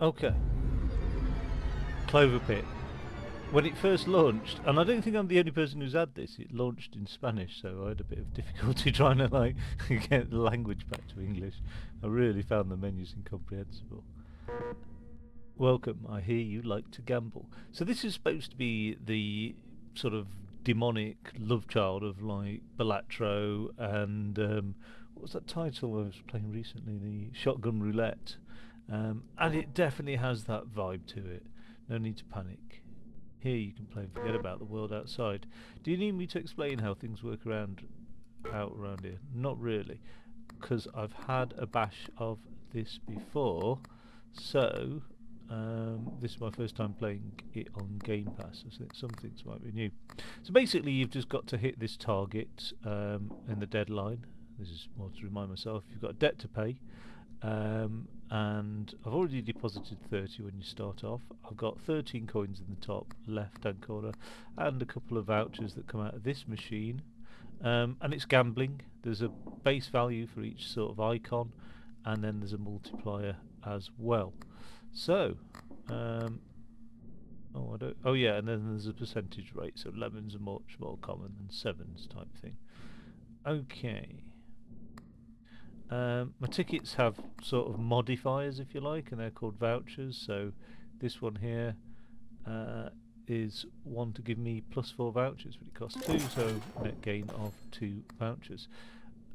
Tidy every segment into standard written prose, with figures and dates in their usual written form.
Okay. Cloverpit. When it first launched, and I don't think I'm the only person who's had this, it launched in Spanish, so I had a bit of difficulty trying to like get the language back to English. I really found the menus incomprehensible. Welcome, I hear you like to gamble. So this is supposed to be the sort of demonic love child of like Balatro and what was that title I was playing recently? The Shotgun Roulette. And it definitely has that vibe to it. No need to panic. Here you can play and forget about the world outside. Do you need me to explain how things work out around here? Not really, because I've had a bash of this before. So this is my first time playing it on Game Pass. So some things might be new. So basically, you've just got to hit this target in the deadline. This is more to remind myself. You've got a debt to pay. And I've already deposited 30 when you start off. I've got 13 coins in the top left hand corner and a couple of vouchers that come out of this machine. And it's gambling. There's a base value for each sort of icon, and then there's a multiplier as well. So, oh yeah, and then there's a percentage rate. So lemons are much more common than sevens type thing. Okay. My tickets have sort of modifiers, if you like, and they're called vouchers. So this one here is one to give me +4 vouchers, but it costs 2, so net gain of 2 vouchers.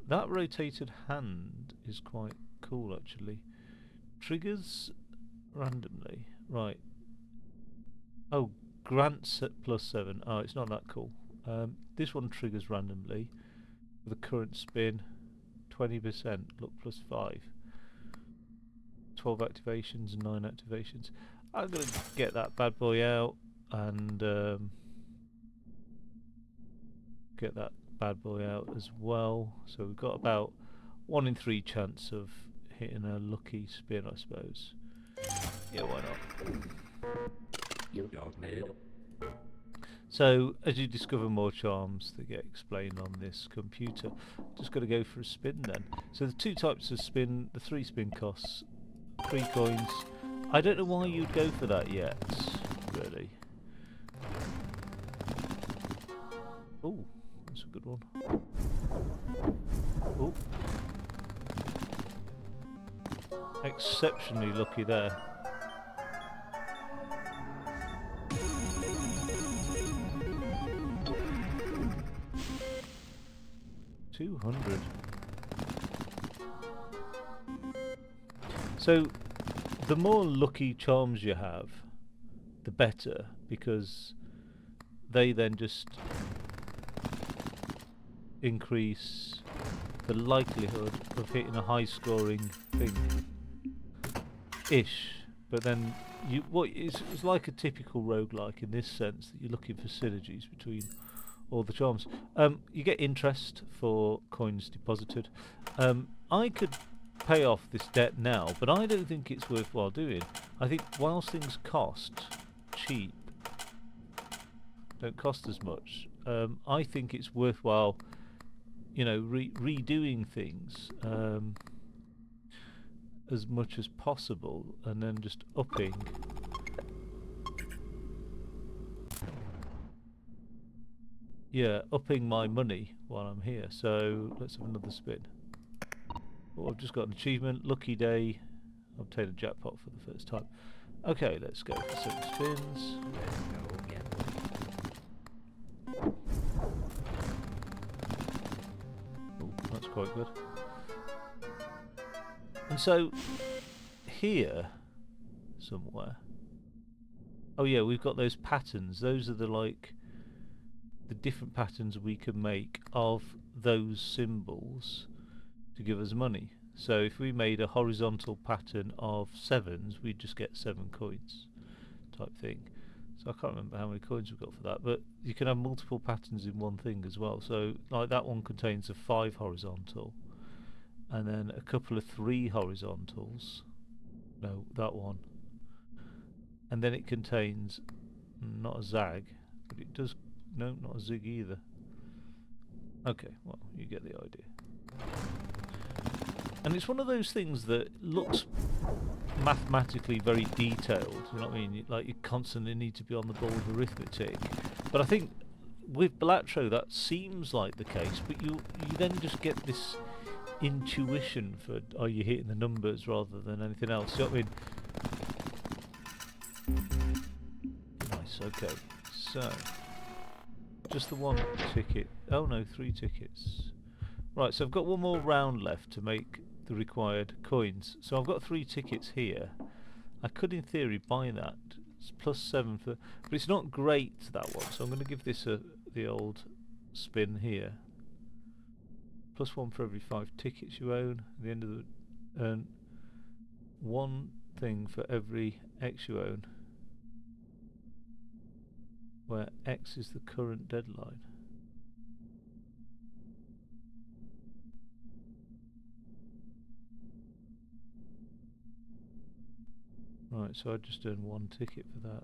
That rotated hand is quite cool, actually. Triggers randomly. Right. Oh, grants at +7. Oh, it's not that cool. This one triggers randomly with a current spin. 20%, look, +5. 12 activations and 9 activations. I'm going to get that bad boy out and get that bad boy out as well. So we've got about 1 in 3 chance of hitting a lucky spin, I suppose. Yeah, why not? You don't need. So, as you discover more charms that get explained on this computer, just got to go for a spin then. So the 2 types of spin, the 3 spin costs 3 coins. I don't know why you'd go for that yet, really. Oh, that's a good one. Oh. Exceptionally lucky there. $200. So, the more lucky charms you have, the better, because they then just increase the likelihood of hitting a high scoring thing. Ish. But then it's like a typical roguelike in this sense that you're looking for synergies between all the charms. You get interest for coins deposited. I could pay off this debt now, but I don't think it's worthwhile doing. I think whilst things cost cheap, don't cost as much, I think it's worthwhile, you know, redoing things as much as possible, and then just upping. Yeah, upping my money while I'm here. So let's have another spin. Oh, I've just got an achievement. Lucky day. Obtain a jackpot for the first time. Okay, let's go for 7 spins. Oh, that's quite good. And so, here, somewhere. Oh yeah, we've got those patterns. Those are the different patterns we can make of those symbols to give us money. So if we made a horizontal pattern of 7s, we'd just get 7 coins type thing. So I can't remember how many coins we've got for that, but you can have multiple patterns in one thing as well. So like that one contains a 5 horizontal, and then a couple of 3 horizontals. No, that one. And then it contains not a zag, but it does. No, not a zig either. Okay, well, you get the idea. And it's one of those things that looks mathematically very detailed, you know what I mean? Like you constantly need to be on the ball with arithmetic. But I think with Balatro that seems like the case, but you then just get this intuition for are you hitting the numbers rather than anything else. You know what I mean? Nice, okay. So just the one ticket. Oh no, 3 tickets. Right, so I've got one more round left to make the required coins. So I've got 3 tickets here. I could in theory buy that. It's +7 for, but it's not great, that one, so I'm going to give this the old spin here. +1 for every 5 tickets you own. At the end of the earn 1 thing for every X you own, where X is the current deadline. Right, so I just earned 1 ticket for that.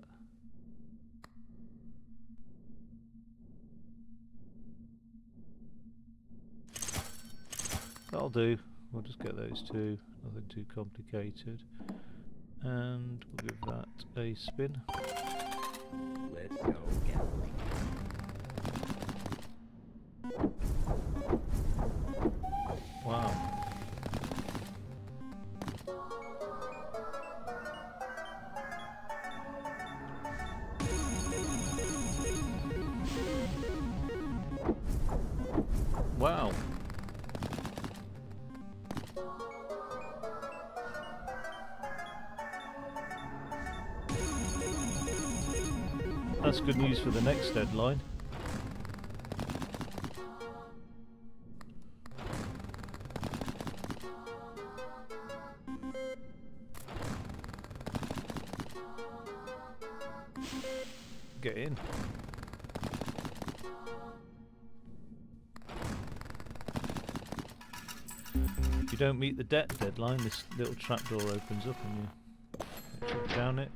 That'll do. We'll just get those 2. Nothing too complicated. And we'll give that a spin. Let's go gambling. Wow. Wow. That's good news for the next deadline. Get in. If you don't meet the debt deadline, this little trapdoor opens up and you shove down it.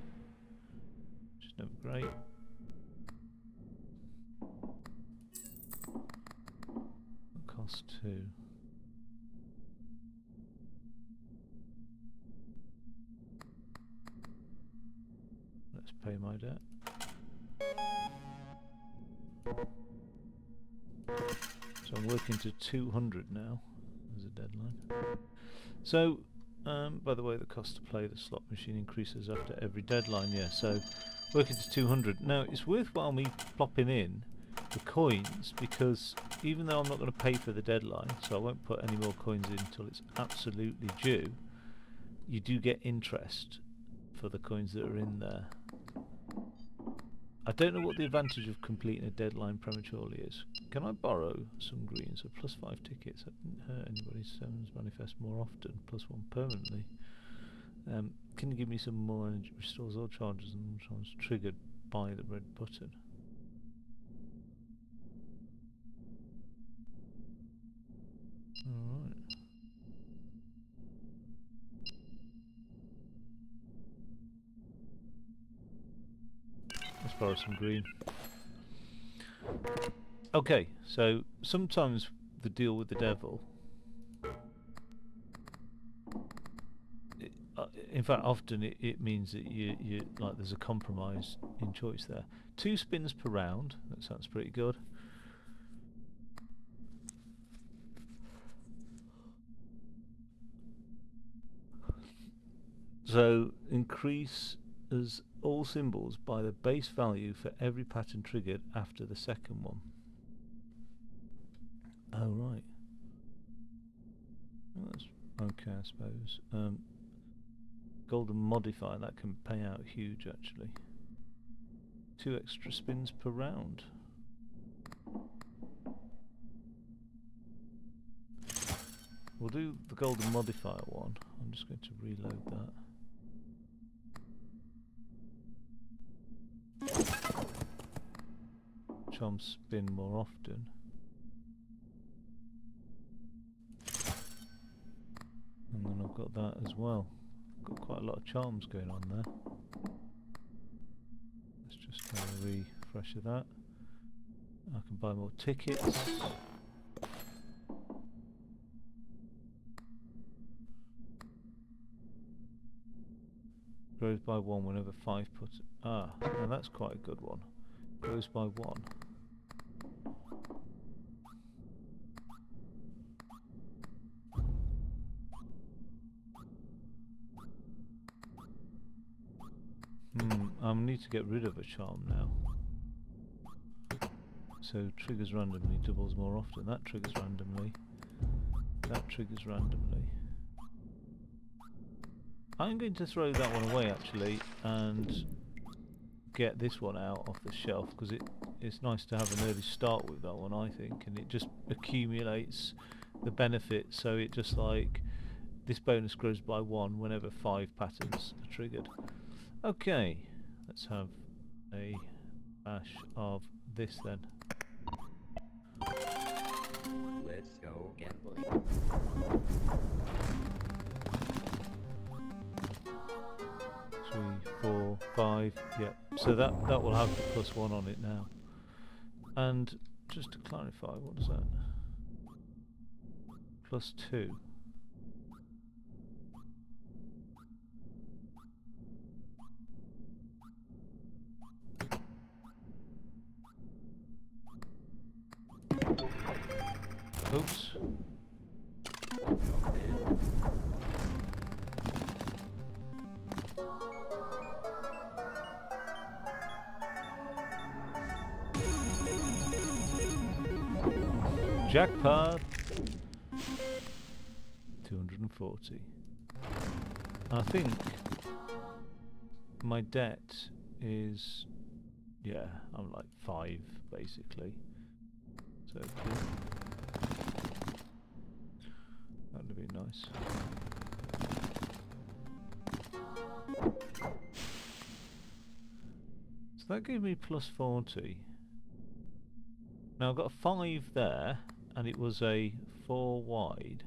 Which is never great. Cost 2. Let's pay my debt. So I'm working to 200 now as a deadline. So, by the way, the cost to play the slot machine increases after every deadline. Yeah, so working to 200. Now it's worthwhile me plopping in the coins, because even though I'm not going to pay for the deadline, so I won't put any more coins in until it's absolutely due, you do get interest for the coins that are in there. I don't know what the advantage of completing a deadline prematurely is. Can I borrow some green? So +5 tickets. That didn't hurt anybody. Sevens manifest more often. +1 permanently. Can you give me some more energy? Restores all charges and charges triggered by the red button. Alright. Let's borrow some green. Okay, so sometimes the deal with the devil, in fact often it means that you like there's a compromise in choice there. 2 spins per round, that sounds pretty good. So increase as all symbols by the base value for every pattern triggered after the second one. Oh right. Well, that's okay, I suppose. Golden modifier, that can pay out huge actually. 2 extra spins per round. We'll do the golden modifier one. I'm just going to reload that. Charm spin more often. And then I've got that as well. Got quite a lot of charms going on there. Let's just have a refresh of that. I can buy more tickets. Grows by 1 whenever 5 put. Ah, now that's quite a good one. Grows by 1. I need to get rid of a charm now. So triggers randomly, doubles more often. That triggers randomly. That triggers randomly. I'm going to throw that one away actually and get this one out off the shelf because it's nice to have an early start with that one, I think, and it just accumulates the benefit. So it just like this bonus grows by 1 whenever 5 patterns are triggered. Okay, let's have a bash of this then. Let's go gambling. 3, 4, 5. Yep. So that will have the +1 on it now. And just to clarify, what is that? +2. Oops. Jackpot! 240. I think my debt is, yeah, I'm like 5 basically. So cool. That would be nice. So that gave me +40. Now I've got a 5 there, and it was a 4 wide.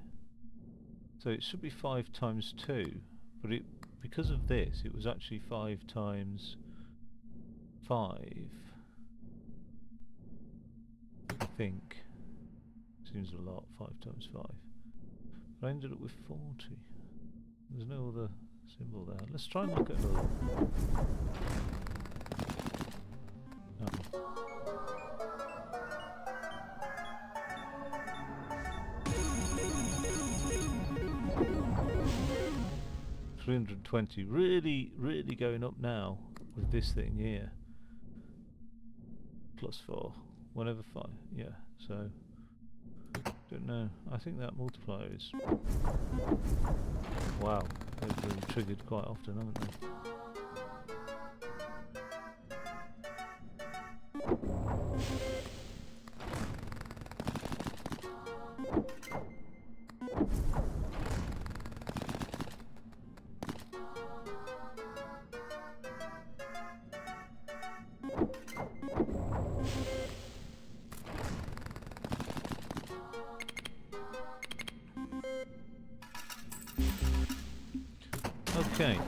So it should be 5 times 2, but because of this, it was actually 5 times 5. I think. Seems a lot, 5 times 5. But I ended up with 40. There's no other symbol there. Let's try and look at another one. No. 320. Really, really going up now with this thing here. +4. Whenever 5. Yeah, so don't know. I think that multiplier is, wow, they've really triggered quite often, haven't they? Okay,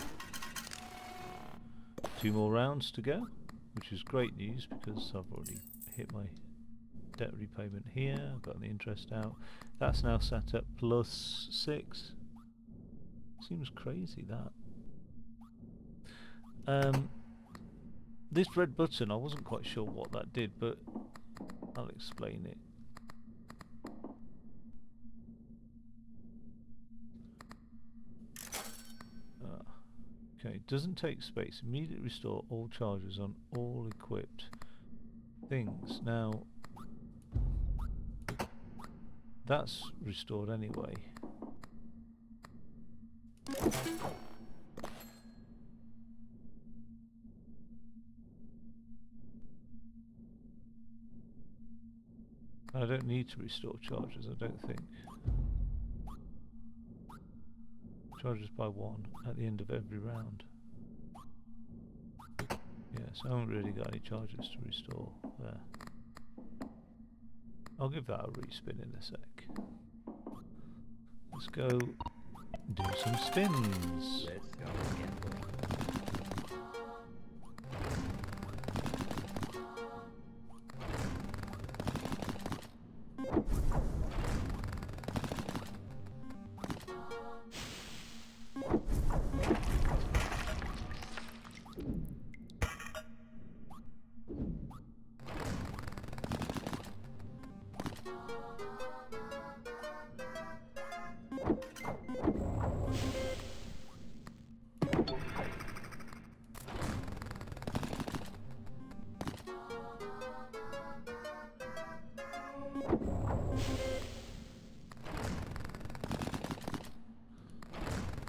2 more rounds to go, which is great news because I've already hit my debt repayment here, got the interest out. That's now set at +6. Seems crazy that. This red button, I wasn't quite sure what that did, but I'll explain it. Okay, doesn't take space. Immediately restore all charges on all equipped things. Now, that's restored anyway. I don't need to restore charges, I don't think. Charges by 1 at the end of every round. Yes, I haven't really got any charges to restore there. I'll give that a respin in a sec. Let's go do some spins. Let's go gambling.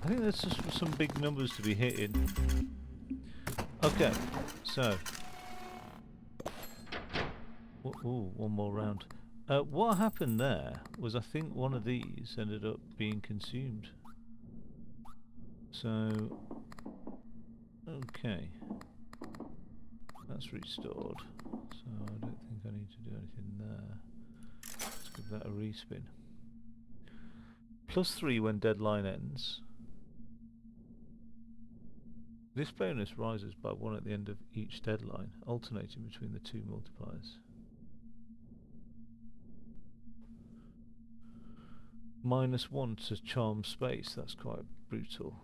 I think there's just some big numbers to be hitting. Okay, so... Ooh, one more round. What happened there was I think one of these ended up being consumed. So... Okay. That's restored. So I don't think I need to do anything there. Let's give that a respin. +3 when deadline ends. This bonus rises by 1 at the end of each deadline, alternating between the two multipliers. -1 to charm space, that's quite brutal.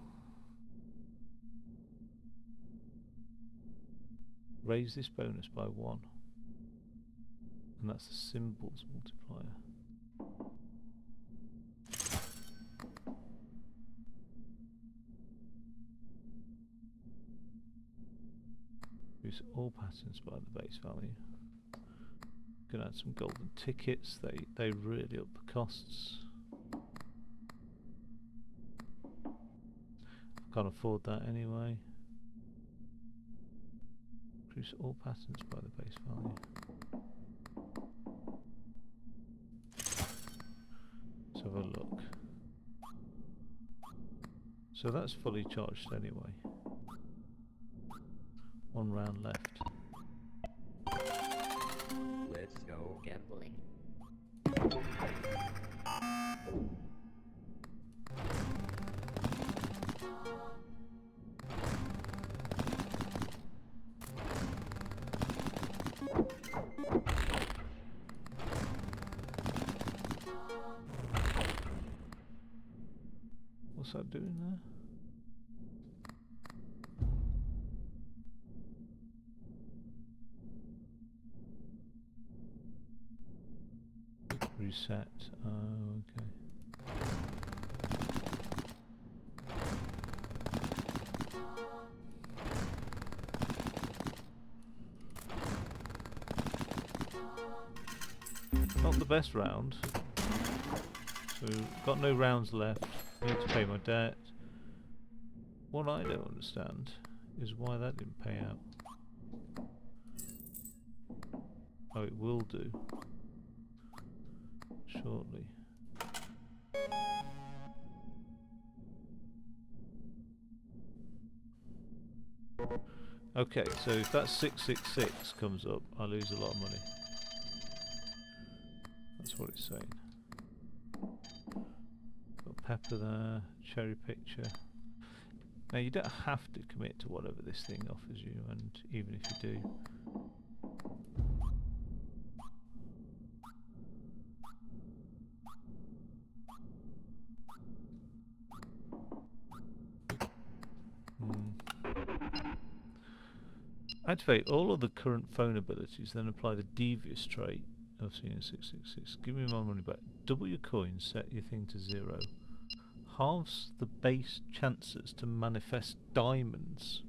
Raise this bonus by 1. And that's the symbols multiplier. Reduce all patterns by the base value. Gonna add some golden tickets, they really up the costs. Can't afford that anyway. Reduce all patterns by the base value. Let's have a look. So that's fully charged anyway. 1 round left. Let's go gambling. What's that doing there? Reset. Oh, okay. Not the best round. So, got no rounds left. Need to pay my debt. What I don't understand is why that didn't pay out. Oh, it will do. Shortly. Okay, so if that 666 comes up, I lose a lot of money. That's what it's saying. Got pepper there, cherry picture. Now you don't have to commit to whatever this thing offers you, and even if you do, activate all of the current phone abilities, then apply the devious trait of seeing 666. Give me my money back. Double your coins, set your thing to 0. Halves the base chances to manifest diamonds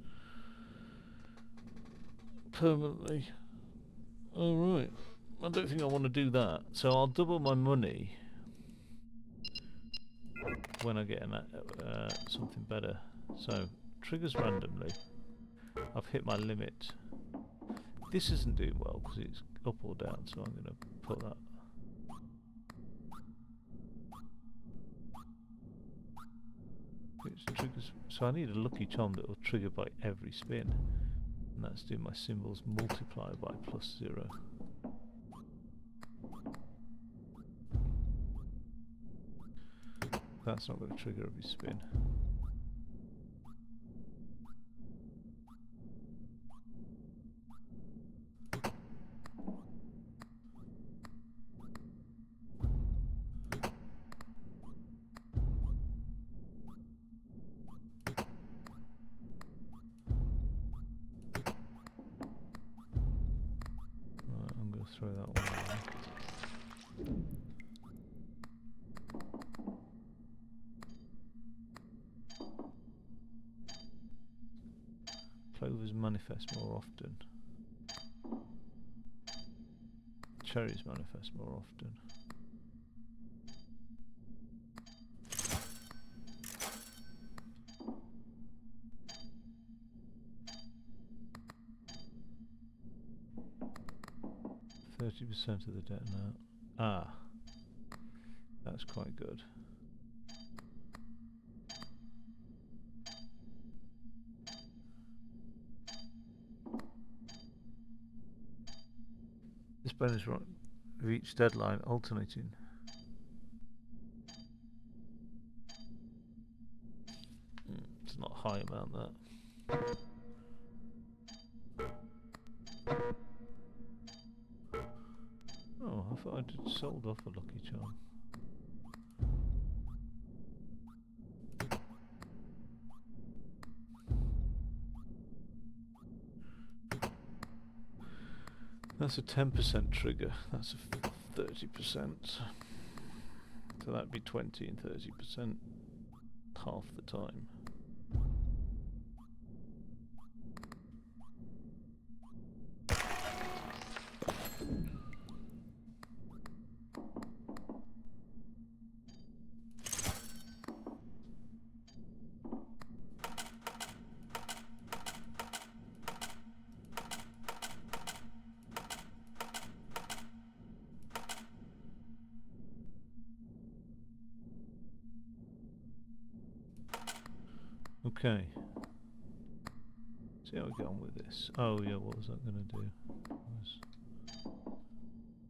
permanently. Alright, I don't think I want to do that. So I'll double my money when I get something better. So, triggers randomly. I've hit my limit. This isn't doing well because it's up or down, so I'm going to put that. It triggers, so I need a lucky charm that will trigger by every spin, and that's doing my symbols multiply by +0. That's not going to trigger every spin. Throw that one away. Clovers manifest more often. Cherries manifest more often. 30% of the debt now. Ah, that's quite good. This bonus right of each deadline alternating. It's not a high amount, that. Oh, I thought I'd sold off a Lucky Charm. That's a 10% trigger. That's a 30%. So that'd be 20 and 30% half the time. Okay. See how we get on with this. Oh yeah, what was that going to do?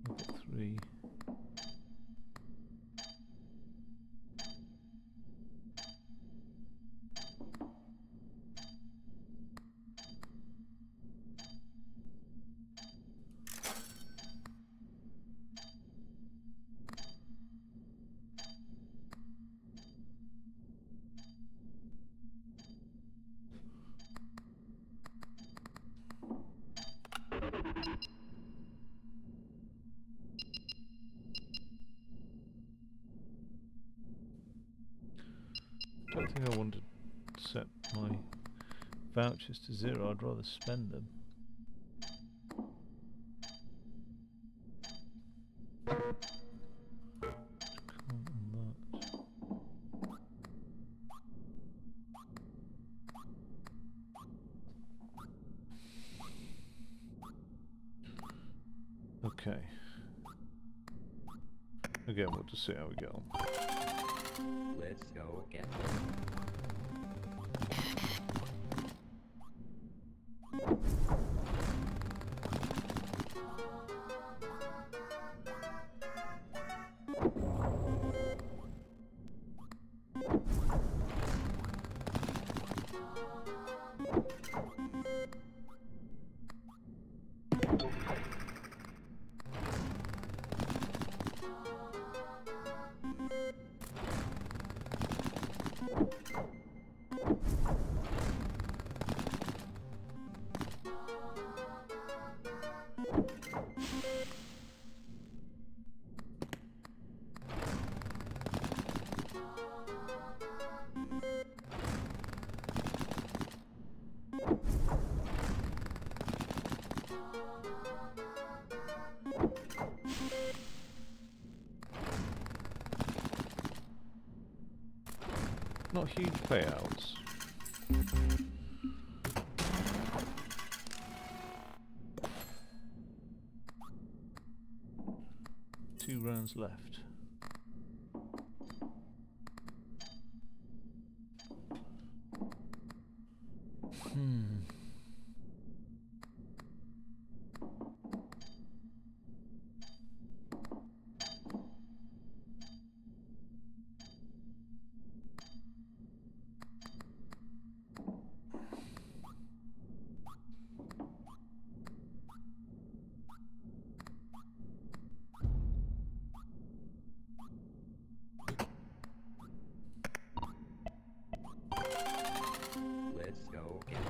I've got 3. I don't think I want to set my vouchers to 0. I'd rather spend them. Okay. Again, we'll just see how we go. Let's go again. Not huge payouts. Two rounds left. Let's go again.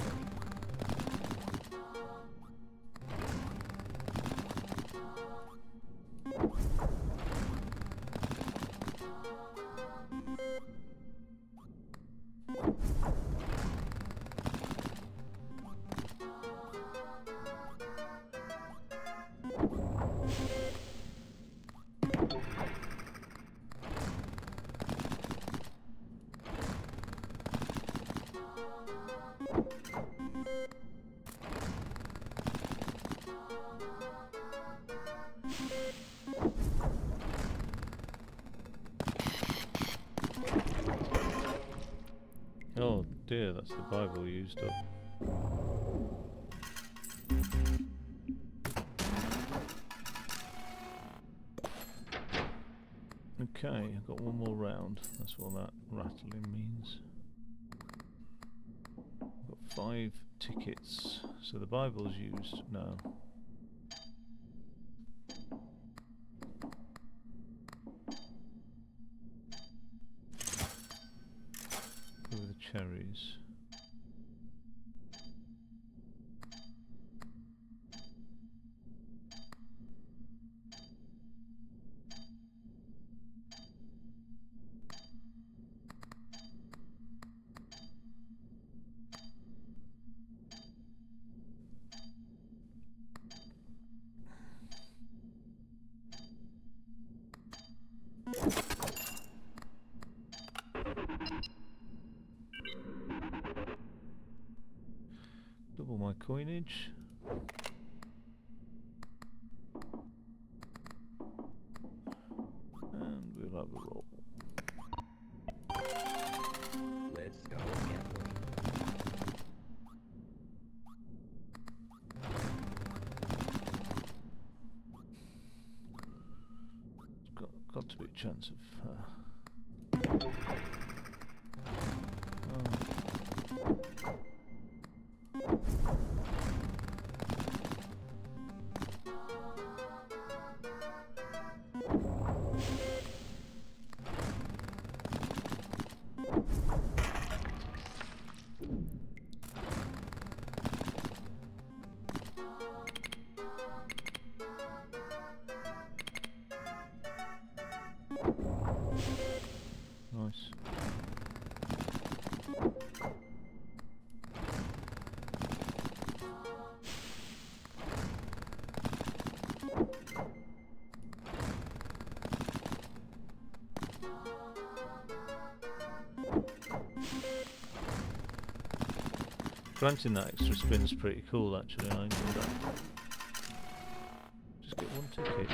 That's the Bible used up. Okay, I've got one more round. That's what that rattling means. I've got 5 tickets. So the Bible's used now. Go with the cherries. Double my coinage. And we'll have a roll. Let's go again. Got to be a chance of nice. Granting that extra spin's pretty cool actually, I enjoy that. Just get one ticket.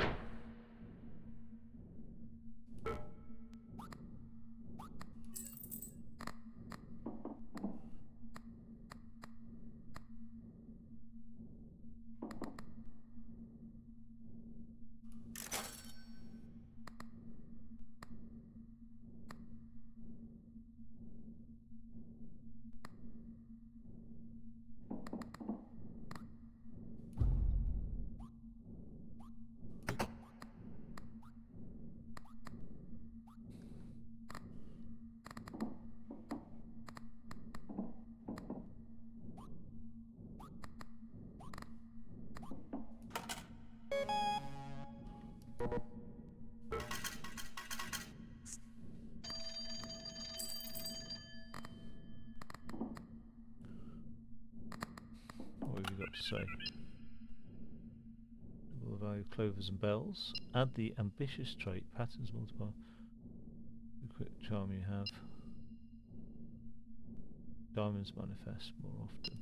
What have you got to say? Double the value of clovers and bells. Add the ambitious trait. Patterns multiply the quick charm you have. Diamonds manifest more often.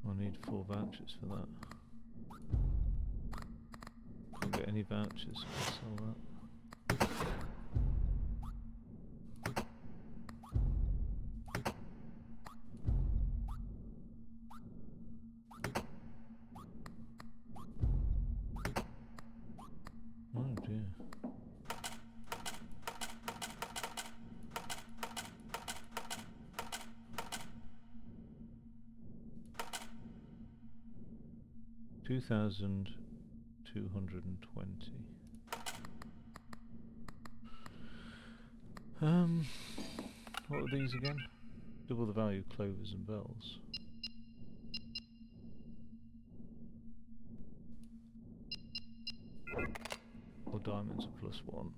I need 4 vouchers for that. Can't get any vouchers, so I'll sell that. Oh dear. $2,220. What are these again? Double the value of clovers and bells. Or diamonds are +1.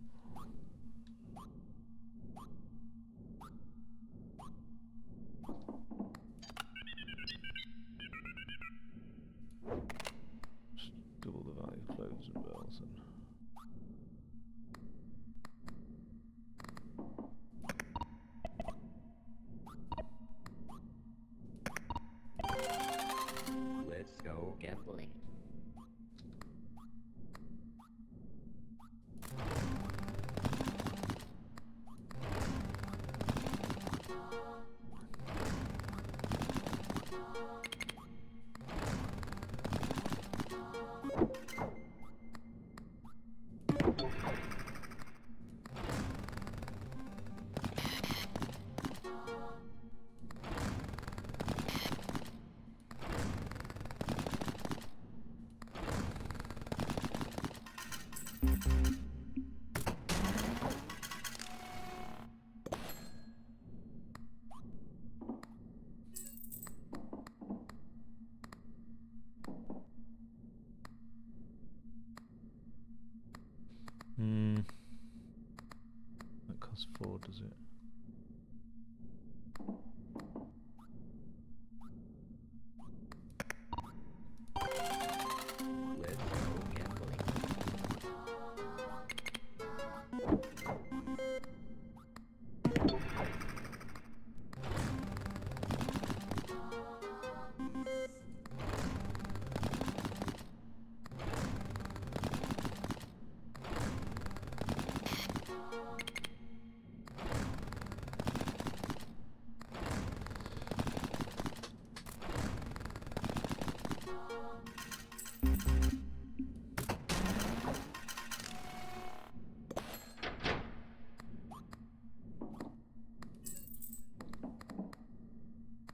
Just double the value of clovers and bells and gambling. That costs 4, does it? Let's go gambling.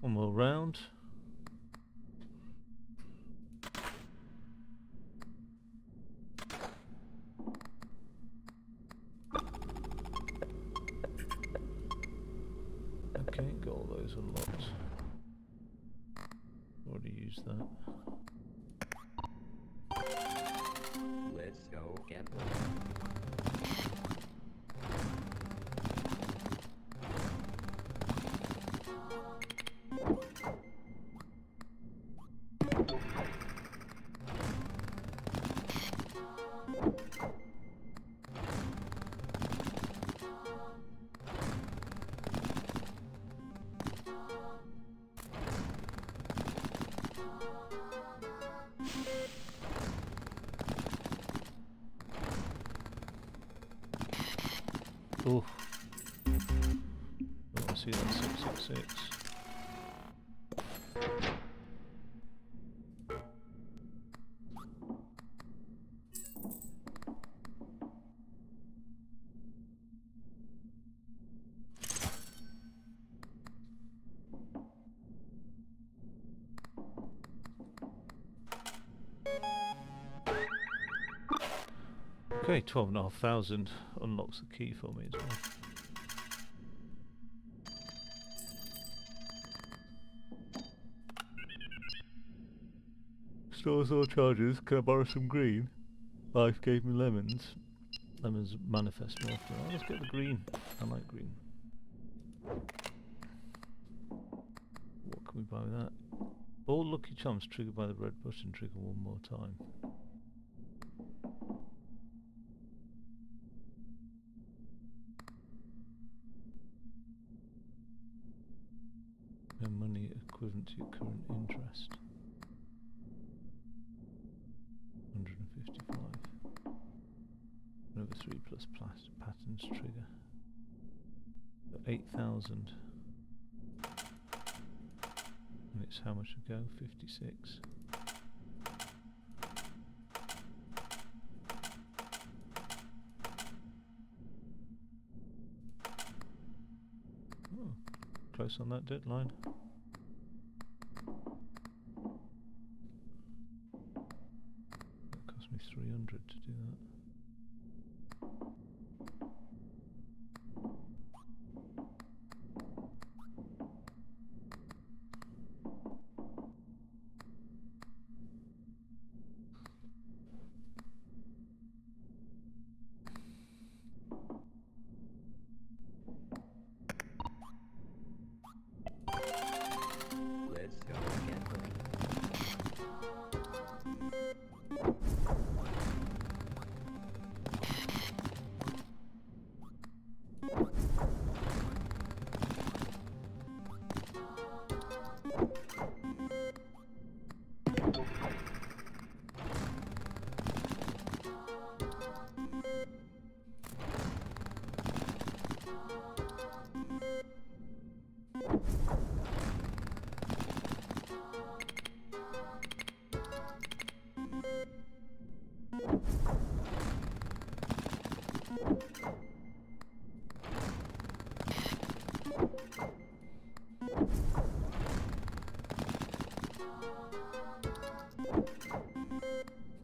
One more round. Okay, got all those unlocked. Already used that. Let's go gambling. Oh, I see that 666. Okay, 12,500 unlocks the key for me as well. Stores or charges, can I borrow some green? Life gave me lemons. Lemons manifest more often. Oh, let's get the green. I like green. What can we buy with that? All lucky charms triggered by the red button trigger one more time. And money equivalent to your current interest. 155. Over 3 plus patterns trigger. 8,000. And it's how much to go? 56. Oh, close on that deadline. That cost me 300 to do that.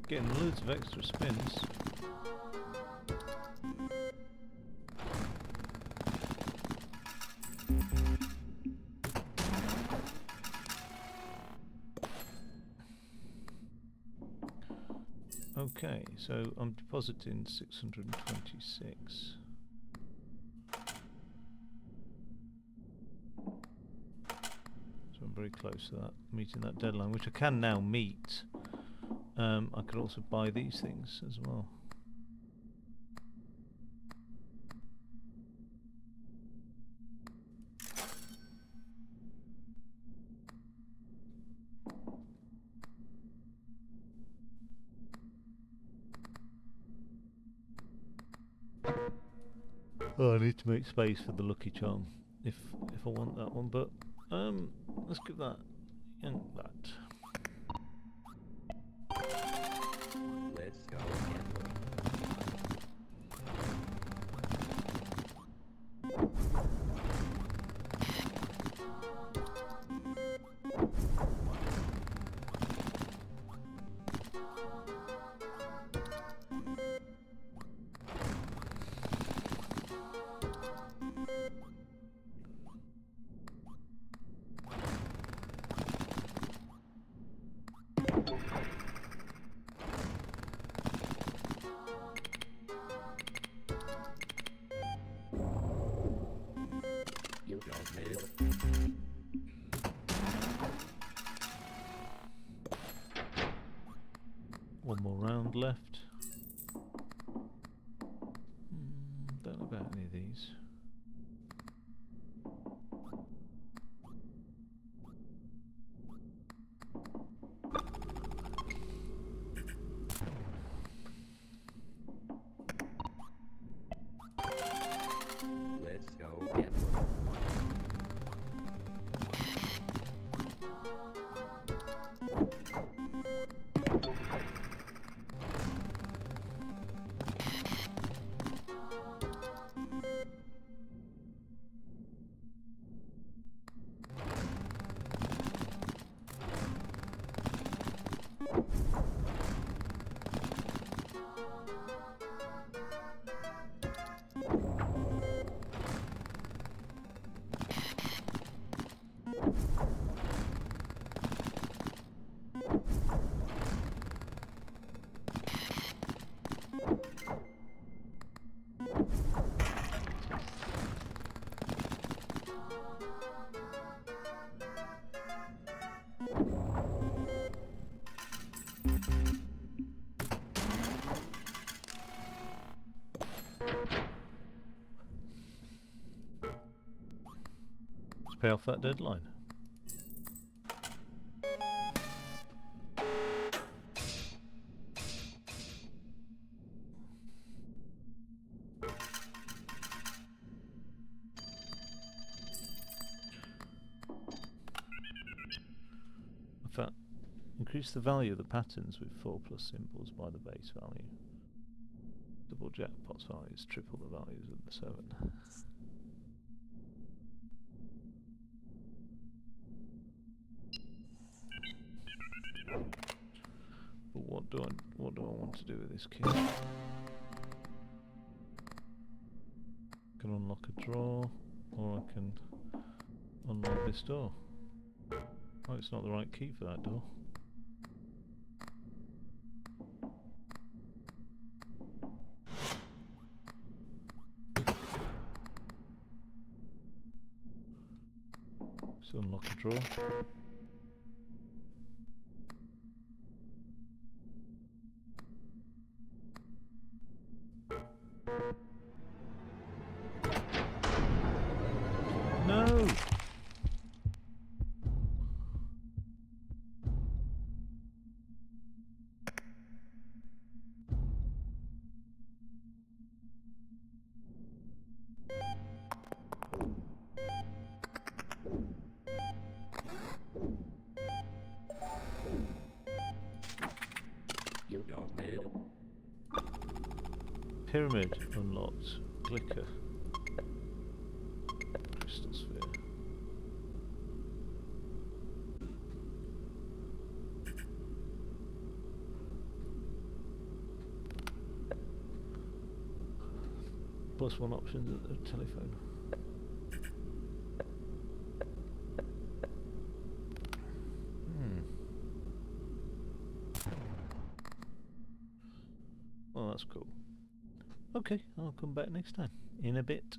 Getting loads of extra spins. Okay, so I'm depositing 626. So I'm very close to that, meeting that deadline, which I can now meet. I could also buy these things as well. Oh, I need to make space for the Lucky Charm if I want that one, but let's give that and that. Let's go gambling. You don't need it. One more round left. Don't know about any of these. Let's go gambling. Let's pay off that deadline. In fact, increase the value of the patterns with 4+ symbols by the base value. Double jackpot's values, triple the values of the 7. But what do I want to do with this key? I can unlock a drawer, or I can unlock this door. Oh, it's not the right key for that door. So unlock a drawer. No! You don't need it. Pyramid unlocked. Clicker. Crystal sphere. +1 options at the telephone. Well, that's cool. Okay, I'll come back next time. In a bit.